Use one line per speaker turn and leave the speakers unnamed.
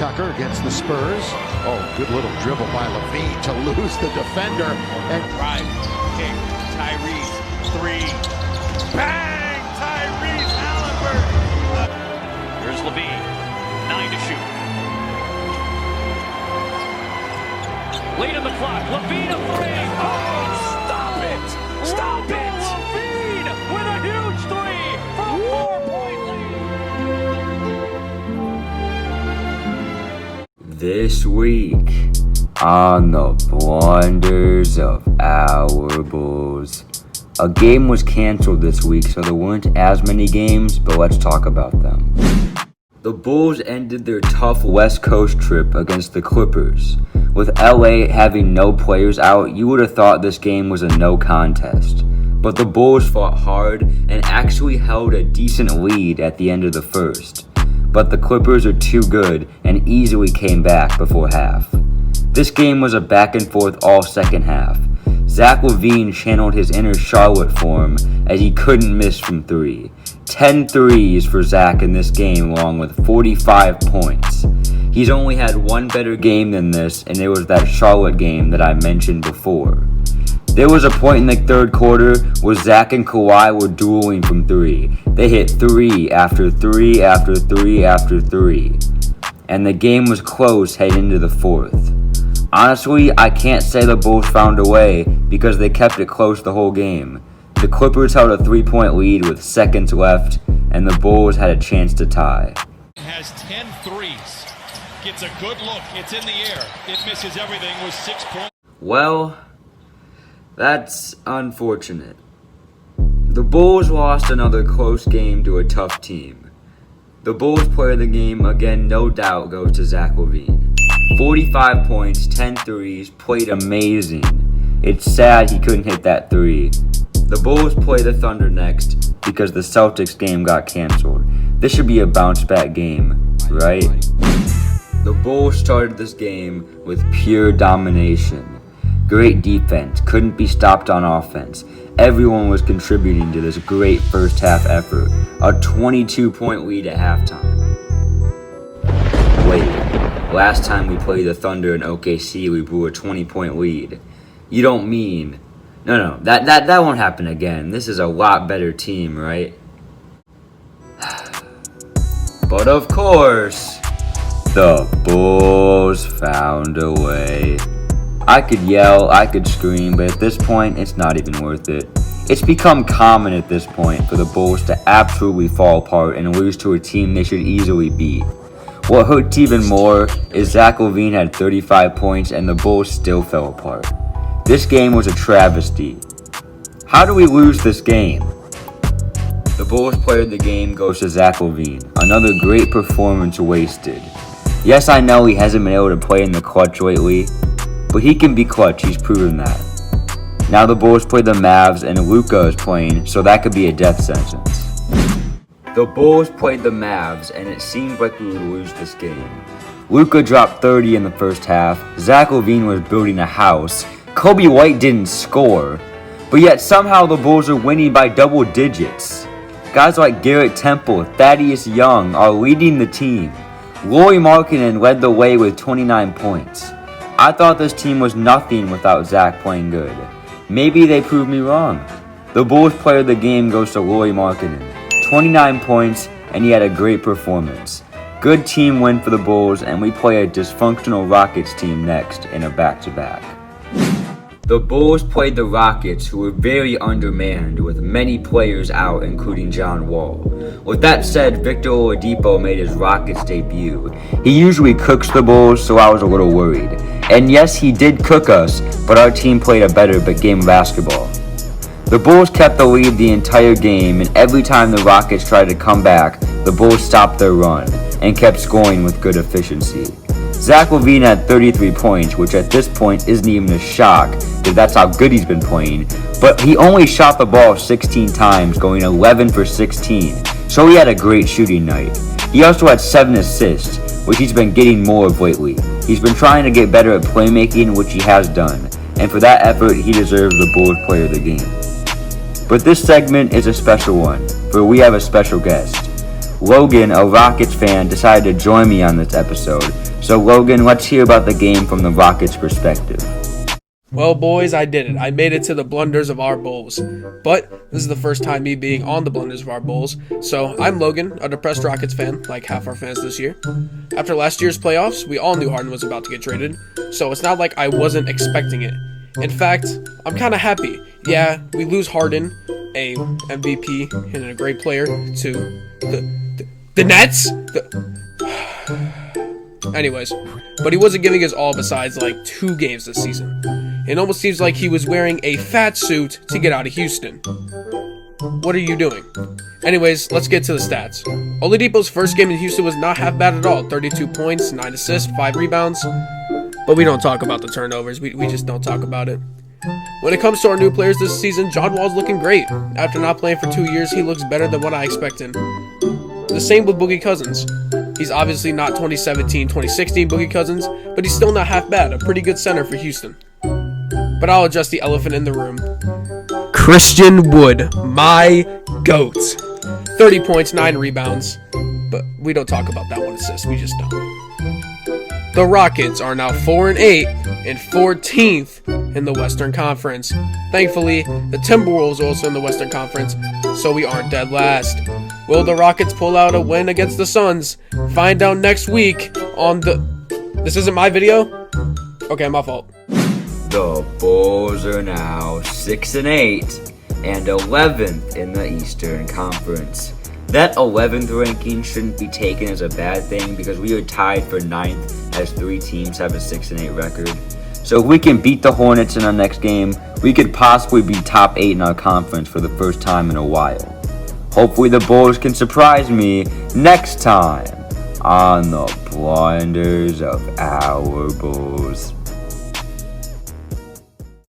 Tucker against the Spurs. Oh, good little dribble by Levine to lose the defender. And
drive, kick, Tyrese, three. Bang! Tyrese Halliburton. Here's Levine, 9 to shoot. Late in the clock, Levine a three. Oh, stop it! Stop it! Levine with a huge three from 4-point lead.
This week on the Blunders of our Bulls. A game was canceled this week, so there weren't as many games, but let's talk about them. The Bulls ended their tough West Coast trip against the Clippers. With LA having no players out, you would have thought this game was a no contest. But the Bulls fought hard and actually held a decent lead at the end of the first. But the Clippers are too good and easily came back before half. This game was a back and forth all second half. Zach LaVine channeled his inner Charlotte form as he couldn't miss from three. 10 threes for Zach in this game along with 45 points. He's only had one better game than this, and it was that Charlotte game that I mentioned before. There was a point in the third quarter where Zach and Kawhi were dueling from three. They hit three after three after three after three. And the game was close heading into the fourth. Honestly, I can't say the Bulls found a way because they kept it close the whole game. The Clippers held a 3-point lead with seconds left, and the Bulls had a chance to tie.
Has 10 threes. Gets a good look. It's in the air. It misses everything with 6 points.
Well, that's unfortunate. The Bulls lost another close game to a tough team. The Bulls player of the game, again, no doubt, goes to Zach LaVine. 45 points, 10 threes, played amazing. It's sad he couldn't hit that three. The Bulls play the Thunder next because the Celtics game got canceled. This should be a bounce back game, right? The Bulls started this game with pure domination. Great defense, couldn't be stopped on offense. Everyone was contributing to this great first half effort. A 22-point lead at halftime. Wait, last time we played the Thunder in OKC, we blew a 20-point lead. You don't mean... No, that won't happen again. This is a lot better team, right? But of course, the Bulls found a way. I could yell, I could scream, but at this point, it's not even worth it. It's become common at this point for the Bulls to absolutely fall apart and lose to a team they should easily beat. What hurts even more is Zach LaVine had 35 points and the Bulls still fell apart. This game was a travesty. How do we lose this game? The Bulls player of the game goes to Zach LaVine. Another great performance wasted. Yes, I know he hasn't been able to play in the clutch lately, but he can be clutch, he's proven that. Now the Bulls play the Mavs and Luka is playing, so that could be a death sentence. The Bulls played the Mavs and it seemed like we would lose this game. Luka dropped 30 in the first half, Zach LaVine was building a house, Kobe White didn't score, but yet somehow the Bulls are winning by double digits. Guys like Garrett Temple, Thaddeus Young are leading the team. Lauri Markkanen led the way with 29 points. I thought this team was nothing without Zach playing good. Maybe they proved me wrong. The Bulls player of the game goes to Lauri Markkanen. 29 points, and he had a great performance. Good team win for the Bulls, and we play a dysfunctional Rockets team next in a back-to-back. The Bulls played the Rockets, who were very undermanned with many players out, including John Wall. With that said, Victor Oladipo made his Rockets debut. He usually cooks the Bulls, so I was a little worried. And yes, he did cook us, but our team played a better game of basketball. The Bulls kept the lead the entire game, and every time the Rockets tried to come back, the Bulls stopped their run and kept scoring with good efficiency. Zach LaVine had 33 points, which at this point isn't even a shock, because that's how good he's been playing, but he only shot the ball 16 times, going 11 for 16, so he had a great shooting night. He also had 7 assists, which he's been getting more of lately. He's been trying to get better at playmaking, which he has done, and for that effort, he deserves the Bulls player of the game. But this segment is a special one, for we have a special guest. Logan, a Rockets fan, decided to join me on this episode. So Logan, let's hear about the game from the Rockets' perspective.
Well, boys, I did it. I made it to the Blunders of our Bulls. But this is the first time me being on the Blunders of our Bulls. So I'm Logan, a depressed Rockets fan, like half our fans this year. After last year's playoffs, we all knew Harden was about to get traded. So it's not like I wasn't expecting it. In fact, I'm kind of happy. Yeah, we lose Harden, a MVP and a great player, to the Nets. Anyways, but he wasn't giving his all besides like 2 games this season. It almost seems like he was wearing a fat suit to get out of Houston. What are you doing? Anyways, let's get to the stats. Oladipo's first game in Houston was not half bad at all. 32 points, 9 assists, 5 rebounds. But we don't talk about the turnovers. We just don't talk about it. When it comes to our new players this season, John Wall's looking great. After not playing for 2 years, he looks better than what I expected. The same with Boogie Cousins. He's obviously not 2017-2016 Boogie Cousins, but he's still not half bad. A pretty good center for Houston. But I'll address the elephant in the room. Christian Wood, my GOAT. 30 points, 9 rebounds. But we don't talk about that one assist. We just don't. The Rockets are now 4-8 and 14th in the Western Conference. Thankfully, the Timberwolves are also in the Western Conference, so we aren't dead last. Will the Rockets pull out a win against the Suns? Find out next week on the... This isn't my video? Okay, my fault.
The Bulls are now 6-8 and 11th in the Eastern Conference. That 11th ranking shouldn't be taken as a bad thing because we are tied for 9th as 3 teams have a 6-8 record. So if we can beat the Hornets in our next game, we could possibly be top 8 in our conference for the first time in a while. Hopefully the Bulls can surprise me next time on the Blunders of our Bulls.